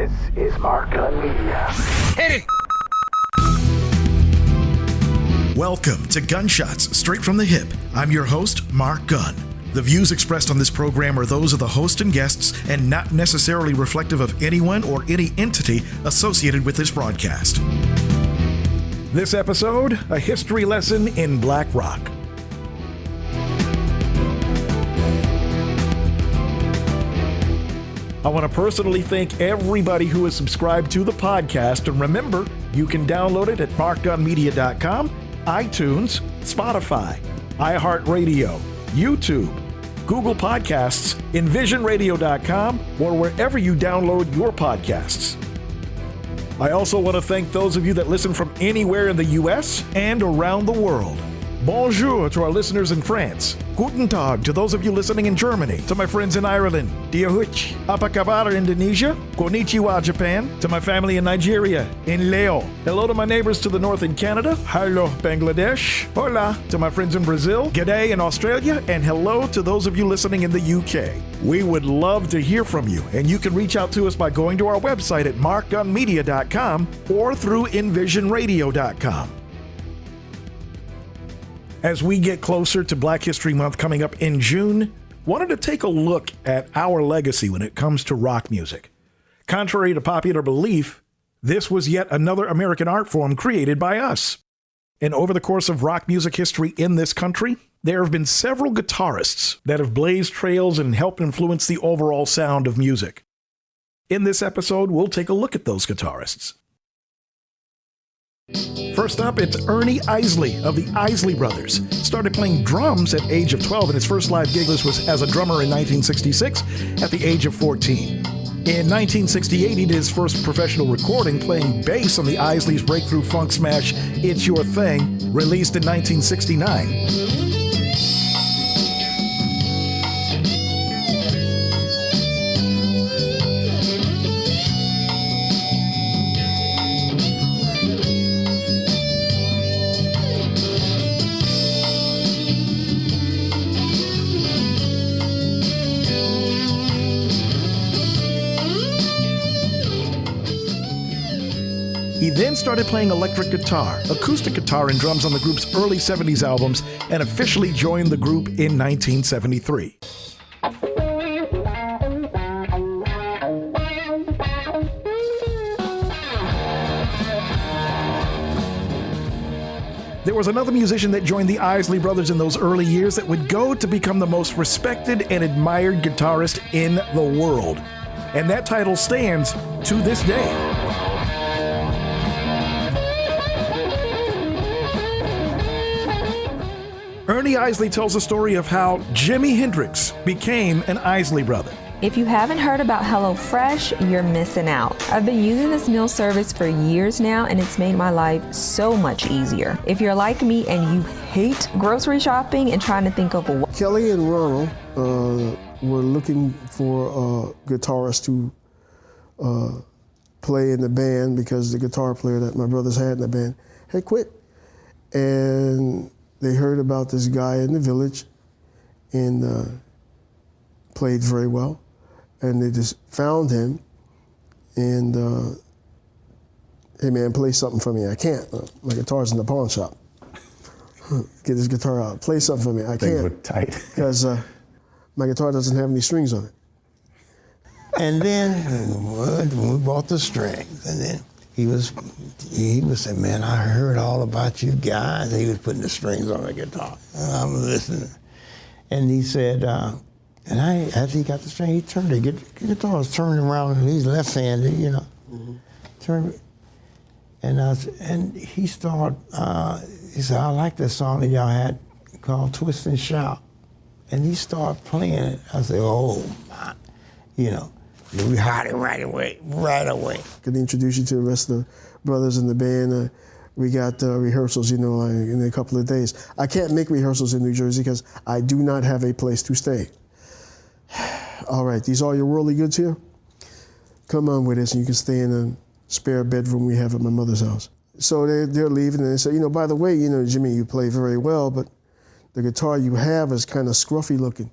This is Mark Gunn Media. Hit it! Welcome to Gunshots Straight from the Hip. I'm your host, Mark Gunn. The views expressed on this program are those of the host and guests and not necessarily reflective of anyone or any entity associated with this broadcast. This episode, a history lesson in black rock. I want to personally thank everybody who has subscribed to the podcast, and remember, you can download it at markgunmedia.com, iTunes, Spotify, iHeartRadio, YouTube, Google Podcasts, envisionradio.com, or wherever you download your podcasts. I also want to thank those of you that listen from anywhere in the U.S. and around the world. Bonjour to our listeners in France. Guten Tag to those of you listening in Germany. To my friends in Ireland. Dia Huch. Apa kabar Indonesia. Konnichiwa Japan. To my family in Nigeria. In Leo. Hello to my neighbors to the north in Canada. Hello Bangladesh. Hola to my friends in Brazil. G'day in Australia. And hello to those of you listening in the UK. We would love to hear from you, and you can reach out to us by going to our website at markgunmedia.com or through envisionradio.com. As we get closer to Black History Month coming up in June, wanted to take a look at our legacy when it comes to rock music. Contrary to popular belief, this was yet another American art form created by us. And over the course of rock music history in this country, there have been several guitarists that have blazed trails and helped influence the overall sound of music. In this episode, we'll take a look at those guitarists. First up, it's Ernie Isley of the Isley Brothers. Started playing drums at age of 12, and his first live gig was as a drummer in 1966 at the age of 14. In 1968, he did his first professional recording playing bass on the Isleys' breakthrough funk smash, It's Your Thing, released in 1969. He then started playing electric guitar, acoustic guitar, and drums on the group's early 70s albums, and officially joined the group in 1973. There was another musician that joined the Isley Brothers in those early years that would go to become the most respected and admired guitarist in the world. And that title stands to this day. Ernie Isley tells the story of how Jimi Hendrix became an Isley brother. If you haven't heard about HelloFresh, you're missing out. I've been using this meal service for years now, and it's made my life so much easier. If you're like me and you hate grocery shopping and trying to think of a... Kelly and Ronald were looking for a guitarist to play in the band because the guitar player that my brothers had in the band had quit. And they heard about this guy in the village and played very well. And they just found him and, hey man, play something for me. I can't. My guitar's in the pawn shop. Get his guitar out. Play something for me. I can't. Things were tight. Because my guitar doesn't have any strings on it. And then when we bought the strings, and then he was saying, man, I heard all about you guys. And he was putting the strings on the guitar. And I'm listening. And he said, after he got the string, he turned it. The guitar was turning around. He's left-handed, you know. Mm-hmm. Turned, and he started, he said, I like that song that y'all had called Twist and Shout. And he started playing it. I said, oh, my, you know. We hired it right away. Could introduce you to the rest of the brothers in the band. We got rehearsals, you know, in a couple of days. I can't make rehearsals in New Jersey because I do not have a place to stay. All right, these are your worldly goods here? Come on with us and you can stay in a spare bedroom we have at my mother's house. So they're leaving and they say, you know, by the way, you know, Jimmy, you play very well, but the guitar you have is kind of scruffy looking.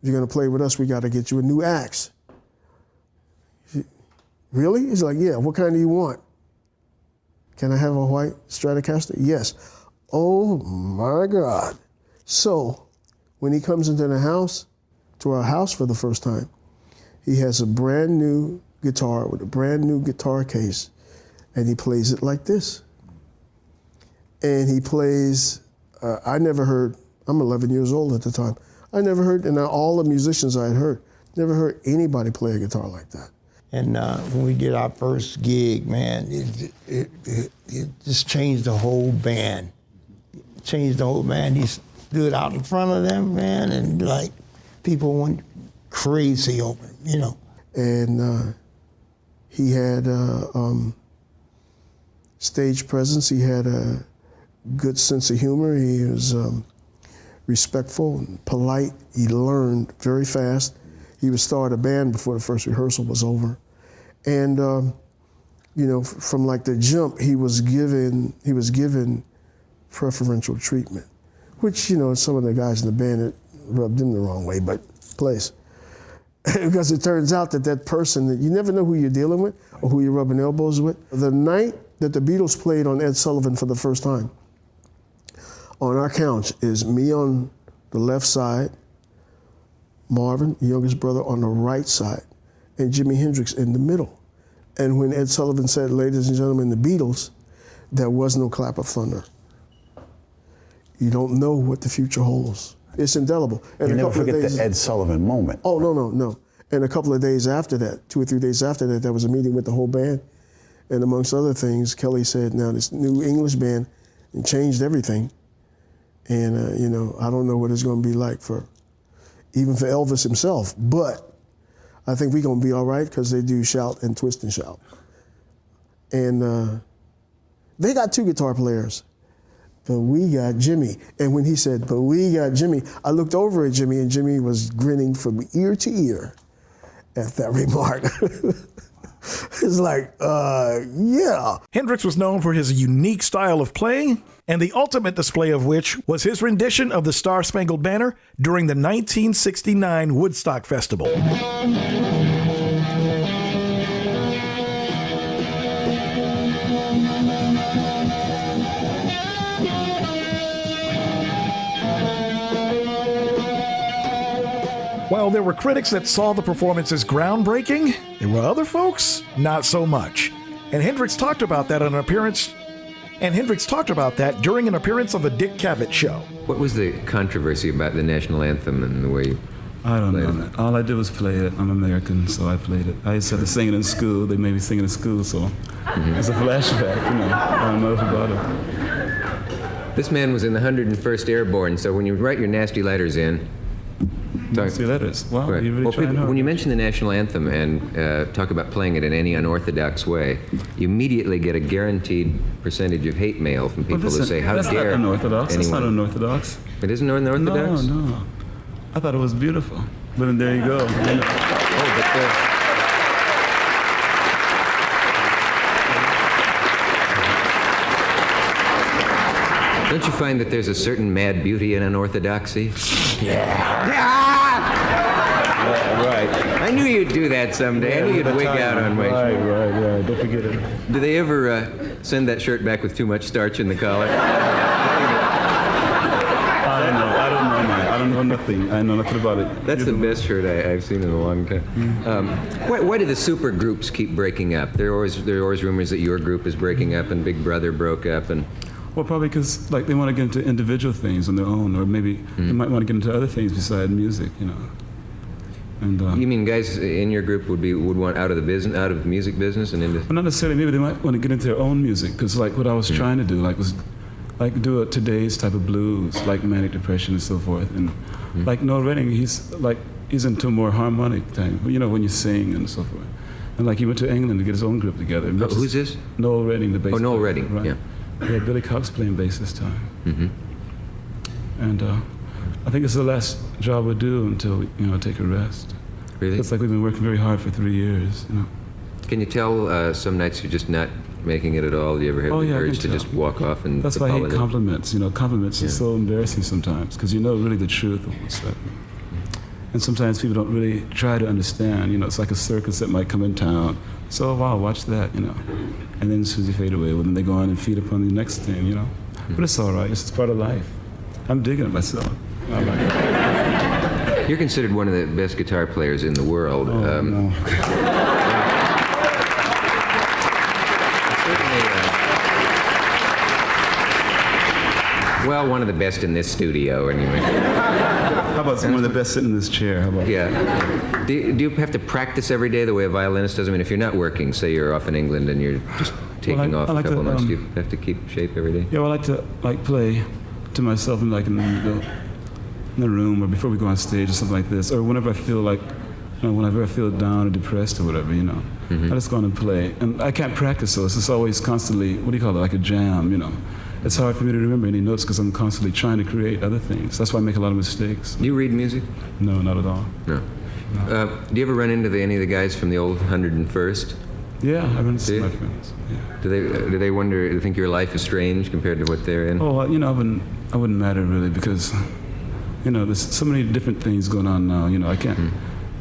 If you're gonna play with us, we gotta get you a new axe. Really? He's like, yeah, what kind do you want? Can I have a white Stratocaster? Yes. Oh my God. So when he comes into the house, to our house for the first time, he has a brand new guitar with a brand new guitar case, and he plays it like this. And he plays, I never heard, I'm 11 years old at the time, I never heard, and all the musicians I had heard, never heard anybody play a guitar like that. And when we did our first gig, man, it just changed the whole band. It changed the whole band. He stood out in front of them, man, and like people went crazy over him, you know. And he had stage presence. He had a good sense of humor. He was respectful and polite. He learned very fast. He would start a band before the first rehearsal was over. And, you know, from like the jump, he was given preferential treatment, which, you know, some of the guys in the band, it rubbed him the wrong way, but place. Because it turns out that person, that you never know who you're dealing with or who you're rubbing elbows with. The night that the Beatles played on Ed Sullivan for the first time, on our couch is me on the left side, Marvin, the youngest brother, on the right side, and Jimi Hendrix in the middle. And when Ed Sullivan said, "Ladies and gentlemen, the Beatles," there was no clap of thunder. You don't know what the future holds. It's indelible. And you never forget the Ed Sullivan moment. Oh, no. And a couple of days after that, 2 or 3 days after that, there was a meeting with the whole band. And amongst other things, Kelly said, now this new English band changed everything. And, you know, I don't know what it's going to be like even for Elvis himself. But I think we're going to be all right because they do shout and twist and shout. And they got 2 guitar players. But we got Jimmy. And when he said, but we got Jimmy, I looked over at Jimmy, and Jimmy was grinning from ear to ear at that remark. It's like, yeah. Hendrix was known for his unique style of playing, and the ultimate display of which was his rendition of the Star-Spangled Banner during the 1969 Woodstock Festival. While there were critics that saw the performance as groundbreaking, there were other folks not so much. And Hendrix talked about that during an appearance on the Dick Cavett Show. What was the controversy about the national anthem and the way you I don't played know. it? All I did was play it. I'm American, so I played it. I used to have to sing it in school. They made me sing it in school, so it's a flashback, you know. I don't know about it. This man was in the 101st Airborne, so when you write your nasty letters in, See letters. Wow, right. you really Well, trying people, hard. when you mention the national anthem and talk about playing it in any unorthodox way, you immediately get a guaranteed percentage of hate mail from people who say, "How that's dare not unorthodox. anyone?" That's not unorthodox. It isn't unorthodox? No. I thought it was beautiful. But then there you go. You know. Oh, but don't you find that there's a certain mad beauty in unorthodoxy? Right. I knew you'd do that someday. I knew you'd wig out on my shirt. Right. Don't forget it. Do they ever send that shirt back with too much starch in the collar? I don't know, man. I don't know nothing. I know nothing about it. That's the best shirt I've seen in a long time. Why do the super groups keep breaking up? There are always rumors that your group is breaking up and Big Brother broke up and... Well, probably because like they want to get into individual things on their own, or maybe they might want to get into other things besides music, you know. And You mean guys in your group would want out of the music business and into... well, not necessarily. Maybe they might want to get into their own music, because like what I was trying to do, was do a today's type of blues, like manic depression and so forth. And like Noel Redding, he's into more harmonic thing, you know, when you sing and so forth. And like he went to England to get his own group together. Oh, who's this? Noel Redding, the bass. Oh, Noel player, Redding, right? yeah. He had Billy Cox playing bass this time. Mm-hmm. And I think it's the last job we'll do until take a rest. Really? It's like we've been working very hard for 3 years, you know. Can you tell some nights you're just not making it at all? Do you ever have the I urge can to tell. just walk off and... That's why I hate apologize? compliments. Compliments are so embarrassing sometimes, because you know really the truth of what's happening. And sometimes people don't really try to understand, it's like a circus that might come in town. So, wow, watch that, And then as soon as you fade away, well, then they go on and feed upon the next thing, But it's all right, it's just part of life. I'm digging it myself. I like it. You're considered one of the best guitar players in the world. Oh, no. Well, one of the best in this studio, anyway. How about one of the best sitting in this chair? How about Yeah. Do you have to practice every day the way a violinist does? I mean, if you're not working, say you're off in England and you're just taking off a couple of months, do you have to keep shape every day? Yeah, well, I like to play to myself in the room or before we go on stage or something like this, or whenever I feel like, whenever I feel down or depressed or whatever, I just go on and play. And I can't practice, so it's just always constantly, what do you call it, like a jam, It's hard for me to remember any notes because I'm constantly trying to create other things. That's why I make a lot of mistakes. Do you read music? No, not at all. No. Do you ever run into any of the guys from the old 101st? Yeah, I run into my friends. Yeah. Do they wonder? Do they think your life is strange compared to what they're in? Oh, I wouldn't matter really because, there's so many different things going on now. I can't.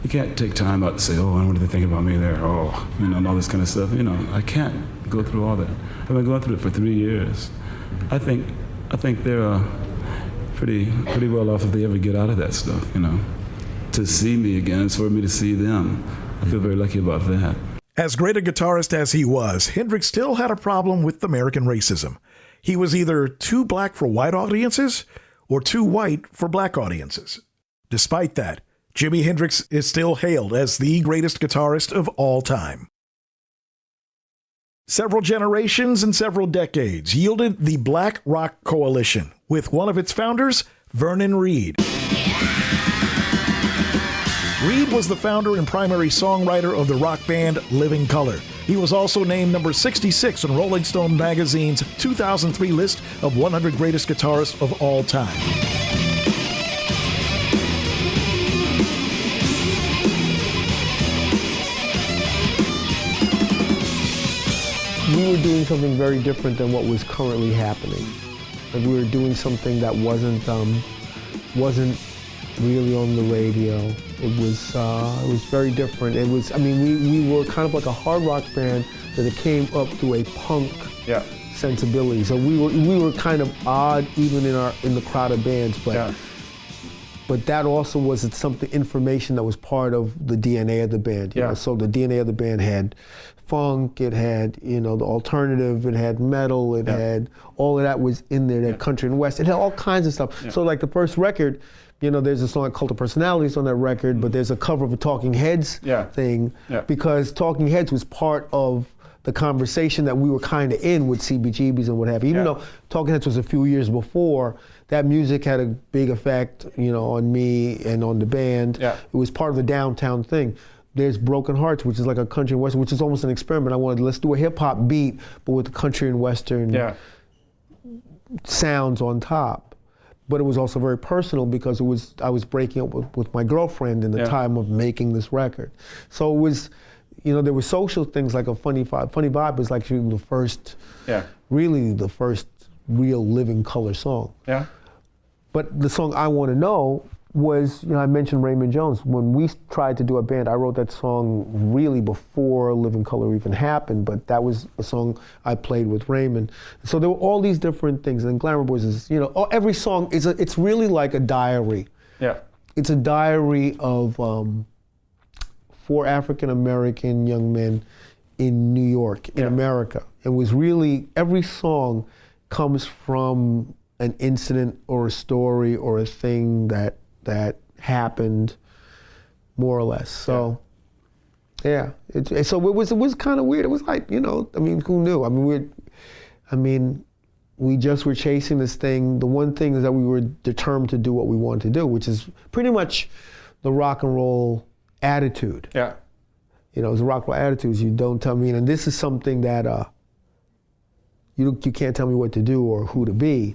You can't take time out to say, oh, what do they think about me there? Oh, and all this kind of stuff. I can't go through all that. I've been going through it for 3 years. I think they're pretty well off if they ever get out of that stuff, To see me again, it's for me to see them. I feel very lucky about that. As great a guitarist as he was, Hendrix still had a problem with American racism. He was either too black for white audiences or too white for black audiences. Despite that, Jimi Hendrix is still hailed as the greatest guitarist of all time. Several generations and several decades yielded the Black Rock Coalition, with one of its founders, Vernon Reid. Reid was the founder and primary songwriter of the rock band Living Colour. He was also named number 66 on Rolling Stone magazine's 2003 list of 100 greatest guitarists of all time. We were doing something very different than what was currently happening. And we were doing something that wasn't really on the radio. It was very different. It was, we were kind of like a hard rock band that came up through a punk sensibility. So we were kind of odd even in the crowd of bands, but that also was information that was part of the DNA of the band. You know? So the DNA of the band had funk, it had, the alternative, it had metal, it had, all of that was in there, that country and west. It had all kinds of stuff. So like the first record, there's a song like Cult of Personalities on that record, but there's a cover of a Talking Heads thing, because Talking Heads was part of the conversation that we were kind of in with CBGBs and what have you. Even though Talking Heads was a few years before, that music had a big effect, on me and on the band. It was part of the downtown thing. There's Broken Hearts, which is like a country and western, which is almost an experiment. I wanted, let's do a hip hop beat, but with the country and western sounds on top. But it was also very personal because I was breaking up with my girlfriend in the time of making this record. So it was, there were social things like a Funny Vibe. Funny Vibe was like the first, really the first real Living Colour song. But the song I Want to Know was, I mentioned Raymond Jones. When we tried to do a band, I wrote that song really before Living Colour even happened, but that was a song I played with Raymond. So there were all these different things, and Glamour Boys is, every song is it's really like a diary. It's a diary of 4 African American young men in New York, in America. It was really, every song comes from an incident or a story or a thing that happened, more or less. So, so it was kind of weird. It was like, who knew? We just were chasing this thing. The one thing is that we were determined to do what we wanted to do, which is pretty much the rock and roll attitude. It was a rock and roll attitude. You don't tell me, and this is something that you can't tell me what to do or who to be.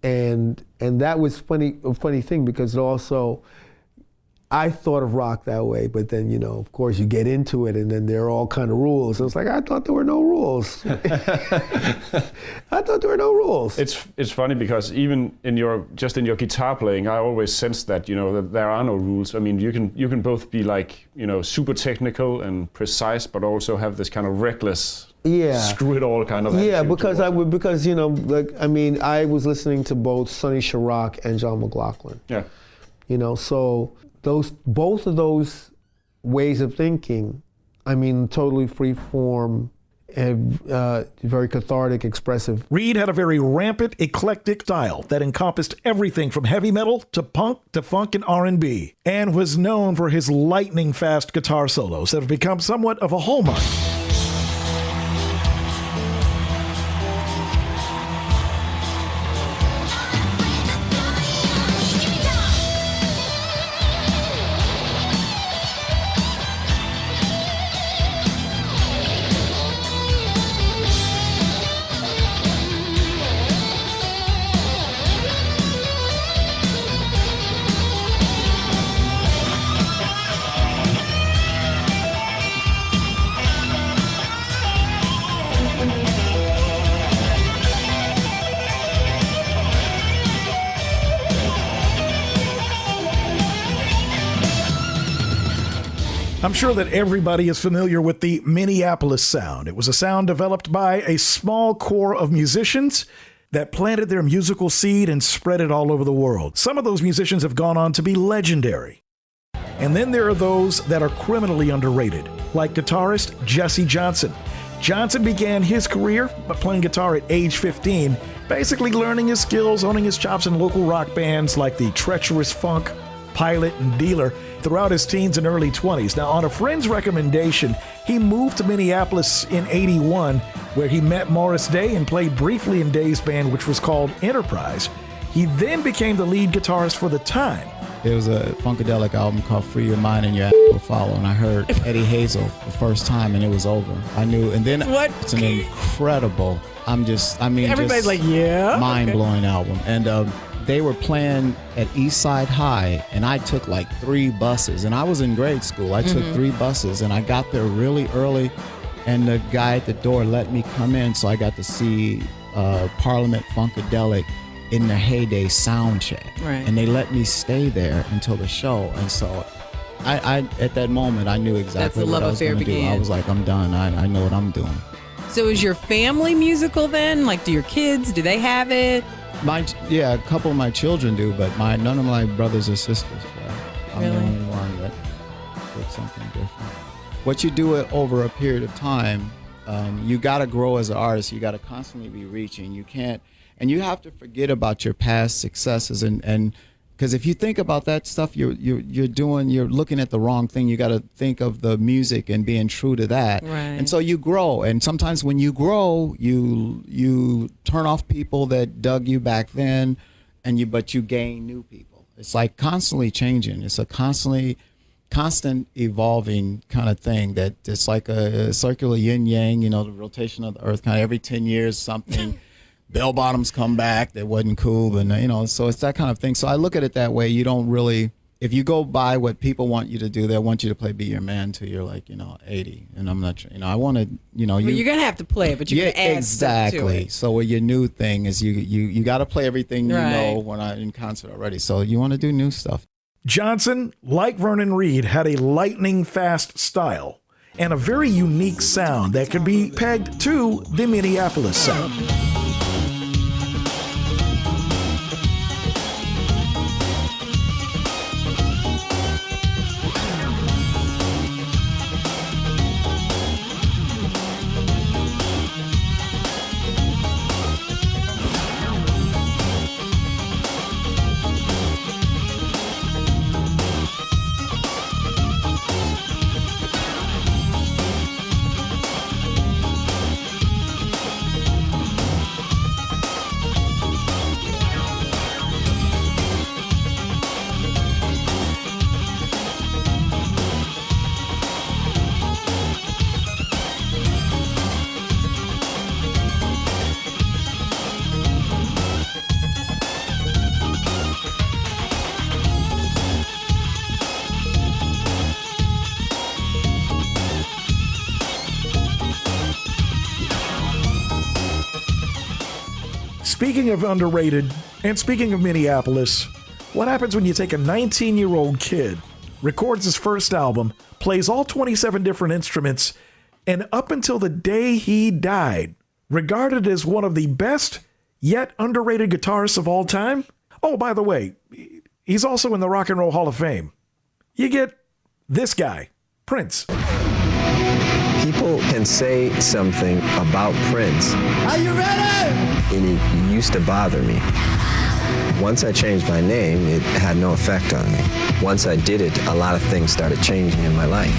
And that was a funny thing, because it also, I thought of rock that way, but then, you know, of course you get into it and then there are all kind of rules. It's like, I thought there were no rules. I thought there were no rules. It's funny because even in your guitar playing, I always sense that, you know, that there are no rules. I mean, you can both be like, you know, super technical and precise, but also have this kind of reckless, screw it all kind of attitude. Yeah, because you know, like, I mean, I was listening to both Sonny Chirac and John McLaughlin. Yeah. You know, so both of those ways of thinking, I mean, totally free form and very cathartic, expressive. Reed had a very rampant, eclectic style that encompassed everything from heavy metal to punk to funk and R&B, and was known for his lightning-fast guitar solos that have become somewhat of a hallmark. I'm sure that everybody is familiar with the Minneapolis sound. It was a sound developed by a small core of musicians that planted their musical seed and spread it all over the world. Some of those musicians have gone on to be legendary. And then there are those that are criminally underrated, like guitarist Jesse Johnson. Johnson began his career by playing guitar at age 15, basically learning his skills, honing his chops in local rock bands like the Treacherous Funk, Pilot, and Dealer throughout his teens and early 20s. Now, on a friend's recommendation, he moved to Minneapolis in '81, where he met Morris Day and played briefly in Day's band, which was called Enterprise. He then became the lead guitarist for The Time. There was a Funkadelic album called Free Your Mind and Your Ass Will Follow, and I heard Eddie Hazel the first time, and it was over. I knew, and then it's an incredible, everybody's like, yeah, mind-blowing album. And they were playing at East Side High, and I took like 3 buses, and I was in grade school. I took 3 buses, and I got there really early, and the guy at the door let me come in, so I got to see Parliament Funkadelic in the heyday sound check. Right. And they let me stay there until the show, and so I at that moment I knew exactly what I was going to do. I was like, I'm done. I know what I'm doing. So is your family musical then? Like, do your kids, do they have it? A couple of my children do, but none of my brothers or sisters play. I'm the only one that did something different. What you do over a period of time, you got to grow as an artist. You got to constantly be reaching. You can't, and you have to forget about your past successes, and because if you think about that stuff, you're looking at the wrong thing. You got to think of the music and being true to that. Right. And so you grow, and sometimes when you grow, you turn off people that dug you back then, but you gain new people. It's like constantly changing. It's a constant evolving kind of thing, that it's like a circular yin yang, you know, the rotation of the earth, kind of every 10 years something. Bell bottoms come back that wasn't cool, but you know, so it's that kind of thing. So I look at it that way. You don't really, if you go by what people want you to do, they want you to play Be Your Man till you're like, 80, and I'm not, I want to, Well, you're gonna have to play it, but you're gonna add stuff to it. So what your new thing is, you got to play everything you know when I'm in concert already. So you want to do new stuff. Johnson, like Vernon Reid, had a lightning-fast style and a very unique sound that could be pegged to the Minneapolis sound. Speaking of underrated, and speaking of Minneapolis, what happens when you take a 19-year-old kid, records his first album, plays all 27 different instruments, and up until the day he died, regarded as one of the best yet underrated guitarists of all time? Oh, by the way, he's also in the Rock and Roll Hall of Fame. You get this guy, Prince. People can say something about Prince. Are you ready? And it used to bother me. Once I changed my name, it had no effect on me. Once I did it, a lot of things started changing in my life.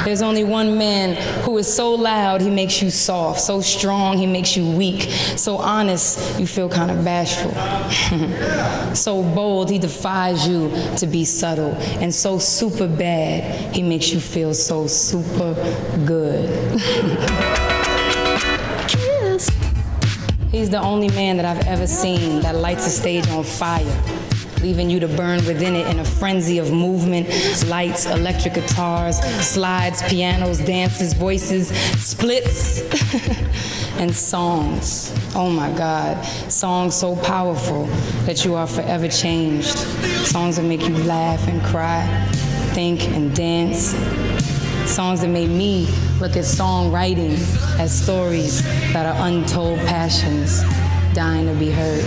There's only one man who is so loud he makes you soft, so strong he makes you weak, so honest you feel kind of bashful, so bold he defies you to be subtle, and so super bad he makes you feel so super good. Kiss. He's the only man that I've ever seen that lights a stage on fire, leaving you to burn within it in a frenzy of movement, lights, electric guitars, slides, pianos, dances, voices, splits, and songs. Oh my God, songs so powerful that you are forever changed. Songs that make you laugh and cry, think and dance. Songs that made me look at songwriting as stories that are untold passions, dying to be heard.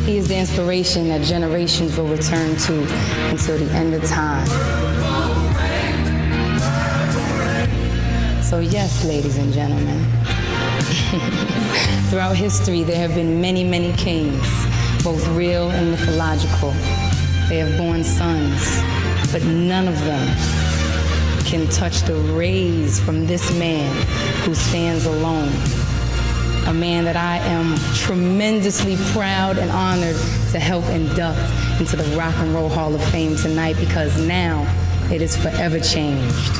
He is the inspiration that generations will return to until the end of time. So yes, ladies and gentlemen, throughout history there have been many, many kings, both real and mythological. They have borne sons, but none of them can touch the rays from this man who stands alone. A man that I am tremendously proud and honored to help induct into the Rock and Roll Hall of Fame tonight, because now it is forever changed.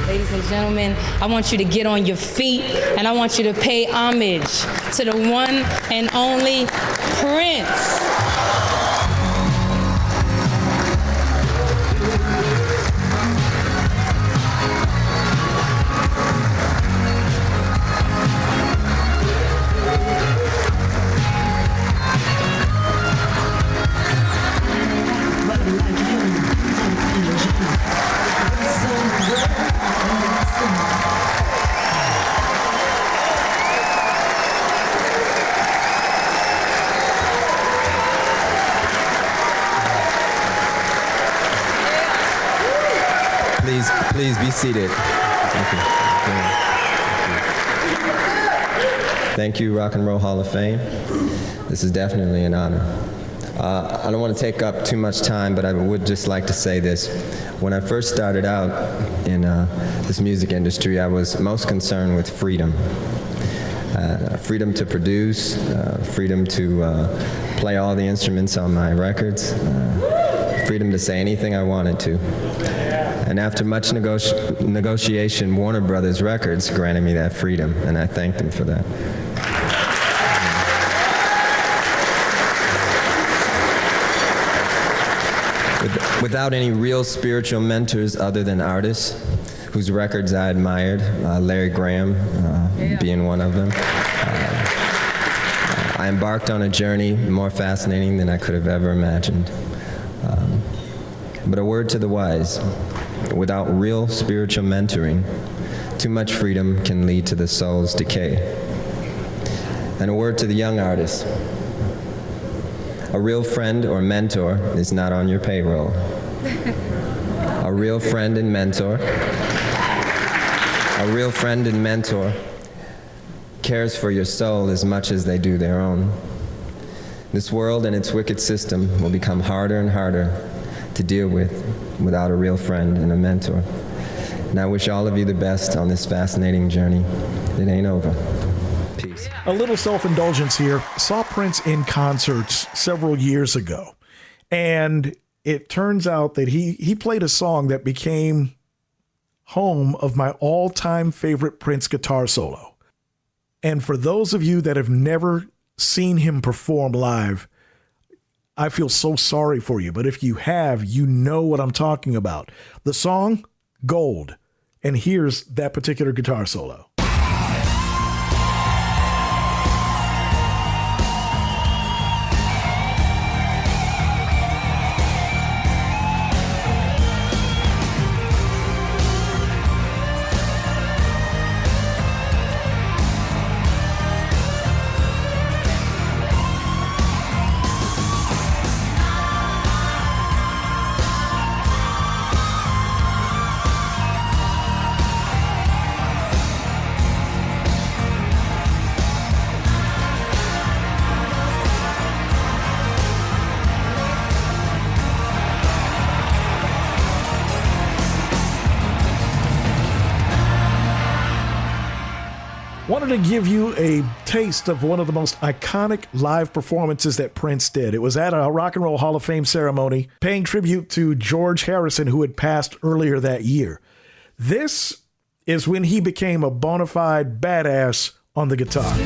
Ladies and gentlemen, I want you to get on your feet and I want you to pay homage to the one and only Prince. Please be seated. Thank you. Thank you, Rock and Roll Hall of Fame. This is definitely an honor. I don't want to take up too much time, but I would just like to say this. When I first started out in this music industry, I was most concerned with freedom. Freedom to produce, freedom to play all the instruments on my records, freedom to say anything I wanted to. And after much negotiation, Warner Brothers Records granted me that freedom, and I thank them for that. Without any real spiritual mentors other than artists whose records I admired, Larry Graham being one of them, I embarked on a journey more fascinating than I could have ever imagined. But a word to the wise. Without real spiritual mentoring, too much freedom can lead to the soul's decay. And a word to the young artists. A real friend or mentor is not on your payroll. A real friend and mentor cares for your soul as much as they do their own. This world and its wicked system will become harder and harder to deal with without a real friend and a mentor. And I wish all of you the best on this fascinating journey. It ain't over. Peace. A little self-indulgence here. Saw Prince in concerts several years ago, and it turns out that he played a song that became home of my all-time favorite Prince guitar solo. And for those of you that have never seen him perform live, I feel so sorry for you. But if you have, you know what I'm talking about. The song, Gold. And here's that particular guitar solo. Wanted to give you a taste of one of the most iconic live performances that Prince did. It was at a Rock and Roll Hall of Fame ceremony, paying tribute to George Harrison, who had passed earlier that year. This is when he became a bona fide badass on the guitar.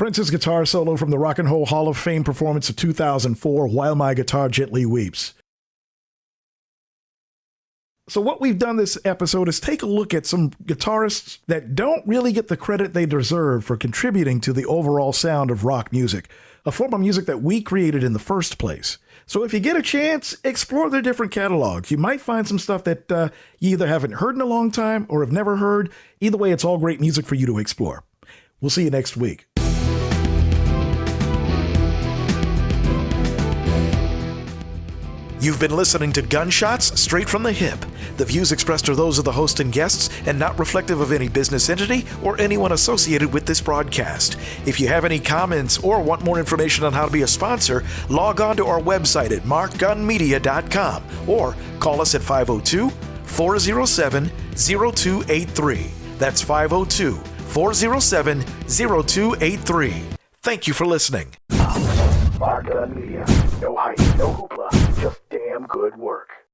Prince's guitar solo from the Rock and Roll Hall of Fame performance of 2004, While My Guitar Gently Weeps. So what we've done this episode is take a look at some guitarists that don't really get the credit they deserve for contributing to the overall sound of rock music, a form of music that we created in the first place. So if you get a chance, explore their different catalogs. You might find some stuff that you either haven't heard in a long time or have never heard. Either way, it's all great music for you to explore. We'll see you next week. You've been listening to Gunshots Straight from the Hip. The views expressed are those of the host and guests and not reflective of any business entity or anyone associated with this broadcast. If you have any comments or want more information on how to be a sponsor, log on to our website at markgunmedia.com or call us at 502-407-0283. That's 502-407-0283. Thank you for listening. Mark Gun Media. No hype, no hoopla, just damn good work.